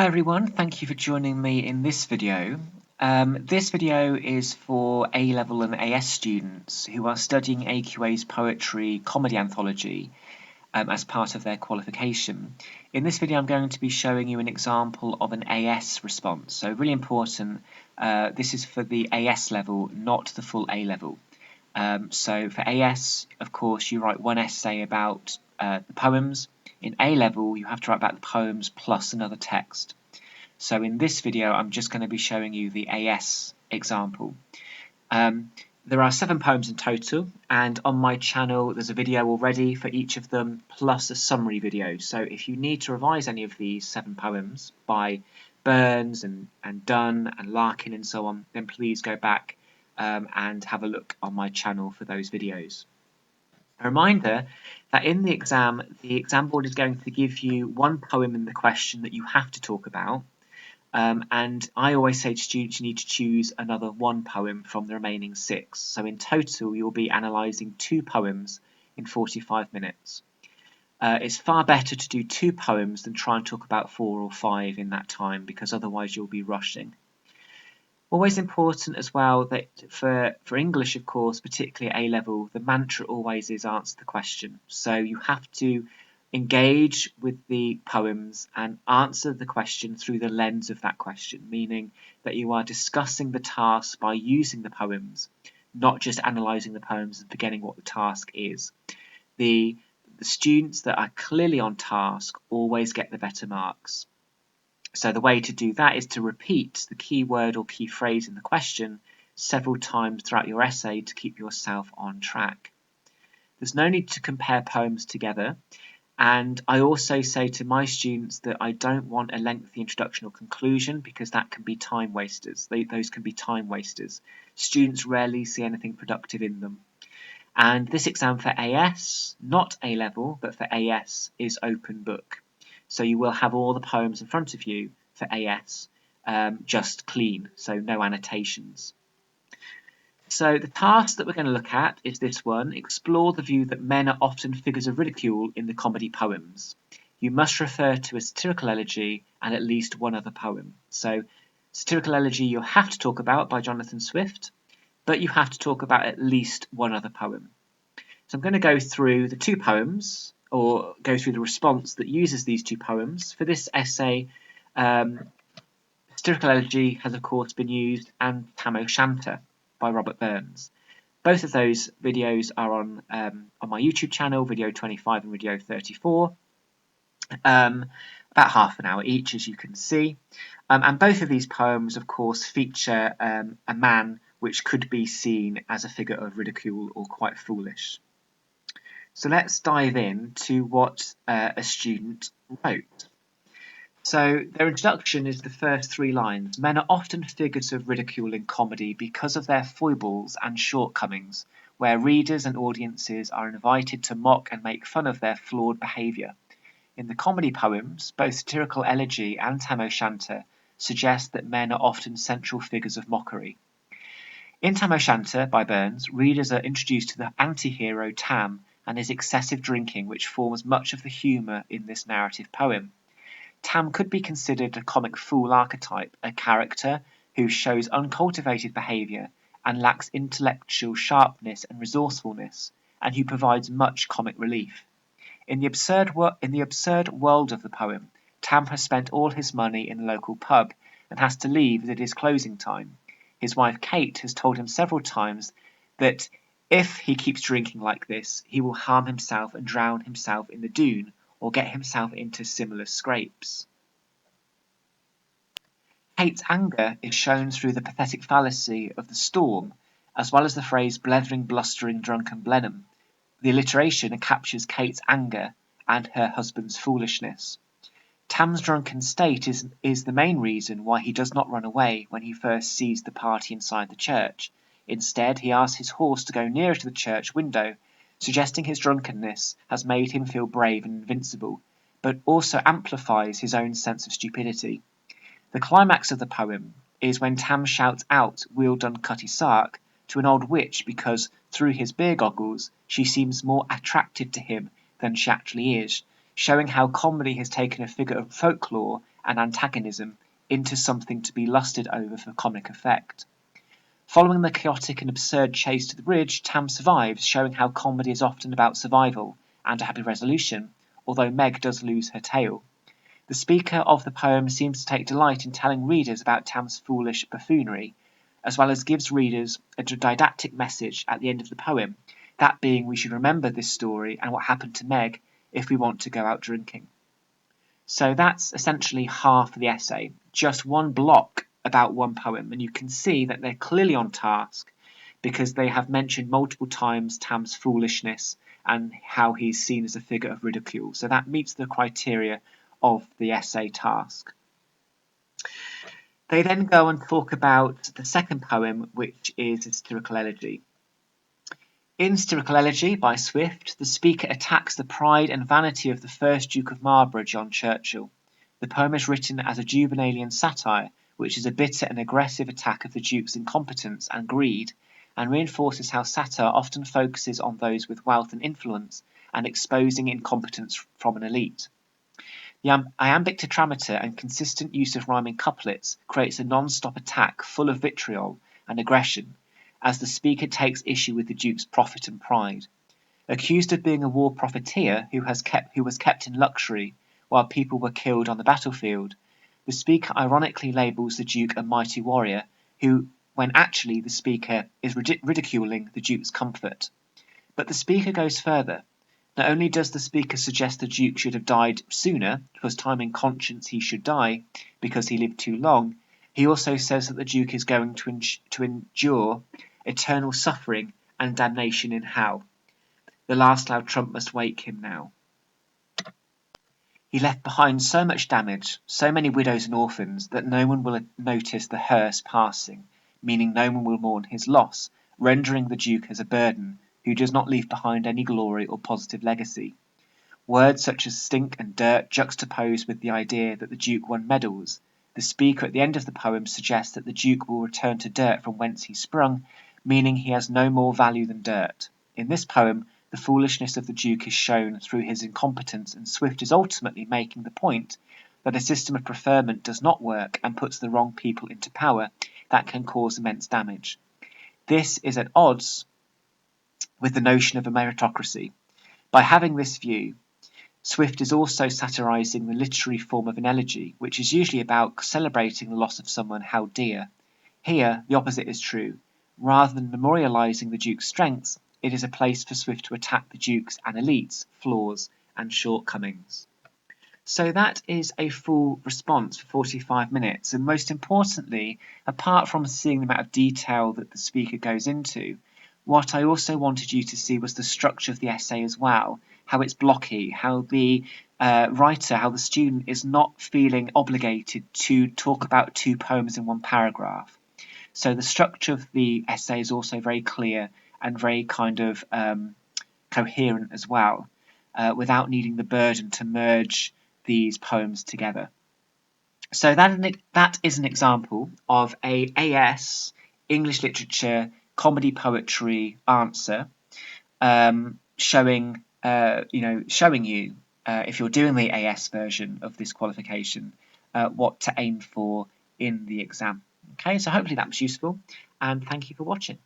Hi everyone, thank you for joining me in this video. This video is for A-level and AS students who are studying AQA's poetry Comedy Anthology as part of their qualification. In this video I'm going to be showing you an example of an AS response, so really important, this is for the AS level, not the full A level. So for AS, of course, you write one essay about the poems. In A level, you have to write about the poems plus another text. So in this video, I'm just going to be showing you the AS example. There are 7 poems in total, and on my channel there's a video already for each of them, plus a summary video. So if you need to revise any of these 7 poems by Burns and Dunn and Larkin and so on, then please go back and have a look on my channel for those videos. A reminder that in the exam board is going to give you one poem in the question that you have to talk about, and I always say to students you need to choose another 1 poem from the remaining 6. So in total you'll be analysing 2 poems in 45 minutes. It's far better to do 2 poems than try and talk about 4 or 5 in that time, because otherwise you'll be rushing. Always important as well that for English, of course, particularly A-level, the mantra always is answer the question. So you have to engage with the poems and answer the question through the lens of that question, meaning that you are discussing the task by using the poems, not just analysing the poems and forgetting what the task is. The students that are clearly on task always get the better marks. So the way to do that is to repeat the key word or key phrase in the question several times throughout your essay to keep yourself on track. There's no need to compare poems together, and I also say to my students that I don't want a lengthy introduction or conclusion, because that can be time wasters. Those can be time wasters. Students rarely see anything productive in them. And this exam for AS, not A-level, but for AS, is open book. So you will have all the poems in front of you for AS, just clean, so no annotations. So the task that we're going to look at is this one: explore the view that men are often figures of ridicule in the comedy poems. You must refer to a satirical elegy and at least one other poem. So Satircal Elegy you'll have to talk about by Jonathan Swift, but you have to talk about at least one other poem. So I'm going to go through the 2 poems, or go through the response that uses these 2 poems. For this essay, Satircal Elegy has of course been used, and Tam O Shanter by Robert Burns. Both of those videos are on my YouTube channel, video 25 and video 34, about half an hour each, as you can see. And both of these poems of course feature a man which could be seen as a figure of ridicule or quite foolish. So let's dive in to what a student wrote. So their introduction is the first 3 lines. Men are often figures of ridicule in comedy because of their foibles and shortcomings, where readers and audiences are invited to mock and make fun of their flawed behaviour. In the comedy poems, both Satircal Elegy and Tam O Shanter suggest that men are often central figures of mockery. In Tam O Shanter by Burns, readers are introduced to the anti-hero Tam and his excessive drinking, which forms much of the humour in this narrative poem. Tam could be considered a comic fool archetype, a character who shows uncultivated behaviour and lacks intellectual sharpness and resourcefulness, and who provides much comic relief. In the absurd world of the poem, Tam has spent all his money in the local pub and has to leave as it is closing time. His wife Kate has told him several times that if he keeps drinking like this, he will harm himself and drown himself in the dune, or get himself into similar scrapes. Kate's anger is shown through the pathetic fallacy of the storm, as well as the phrase blethering, blustering, drunken Blenheim. The alliteration captures Kate's anger and her husband's foolishness. Tam's drunken state is the main reason why he does not run away when he first sees the party inside the church. Instead, he asks his horse to go nearer to the church window, suggesting his drunkenness has made him feel brave and invincible, but also amplifies his own sense of stupidity. The climax of the poem is when Tam shouts out "Weel done, Cutty Sark" to an old witch because, through his beer goggles, she seems more attractive to him than she actually is. showing how comedy has taken a figure of folklore and antagonism into something to be lusted over for comic effect. Following the chaotic and absurd chase to the bridge, Tam survives, showing how comedy is often about survival and a happy resolution, although Meg does lose her tail. The speaker of the poem seems to take delight in telling readers about Tam's foolish buffoonery, as well as gives readers a didactic message at the end of the poem, that being we should remember this story and what happened to Meg if we want to go out drinking. So that's essentially half of the essay, just one block about one poem, and you can see that they're clearly on task because they have mentioned multiple times Tam's foolishness and how he's seen as a figure of ridicule. So that meets the criteria of the essay task. They then go and talk about the second poem, which is a Satircal Elegy. In Satircal Elegy by Swift, the speaker attacks the pride and vanity of the first Duke of Marlborough, John Churchill. The poem is written as a Juvenalian satire, which is a bitter and aggressive attack of the Duke's incompetence and greed, and reinforces how satire often focuses on those with wealth and influence, and exposing incompetence from an elite. The iambic tetrameter and consistent use of rhyming couplets creates a non-stop attack full of vitriol and aggression, as the speaker takes issue with the Duke's profit and pride. Accused of being a war profiteer who was kept in luxury while people were killed on the battlefield, the speaker ironically labels the Duke a mighty warrior, when actually the speaker is ridiculing the Duke's comfort. But the speaker goes further. Not only does the speaker suggest the Duke should have died sooner, 'twas time in conscience he should die, because he lived too long, he also says that the Duke is going to endure eternal suffering and damnation in hell. The last loud trump must wake him now. He left behind so much damage, so many widows and orphans, that no one will notice the hearse passing, meaning no one will mourn his loss, rendering the Duke as a burden, who does not leave behind any glory or positive legacy. Words such as stink and dirt juxtaposed with the idea that the Duke won medals. The speaker at the end of the poem suggests that the Duke will return to dirt from whence he sprung, meaning he has no more value than dirt. In this poem, the foolishness of the Duke is shown through his incompetence, and Swift is ultimately making the point that a system of preferment does not work and puts the wrong people into power that can cause immense damage. This is at odds with the notion of a meritocracy. By having this view, Swift is also satirizing the literary form of an elegy, which is usually about celebrating the loss of someone how dear. Here, the opposite is true. Rather than memorializing the Duke's strengths, it is a place for Swift to attack the Duke's and elite's flaws and shortcomings. So that is a full response for 45 minutes, and most importantly, apart from seeing the amount of detail that the speaker goes into, what I also wanted you to see was the structure of the essay as well, how it's blocky, how the writer, how the student is not feeling obligated to talk about two poems in one paragraph. So the structure of the essay is also very clear and very kind of coherent as well, without needing the burden to merge these poems together. So that is an example of a AS English Literature Comedy Poetry answer, showing you if you're doing the AS version of this qualification, what to aim for in the exam. Okay, so hopefully that was useful, and thank you for watching.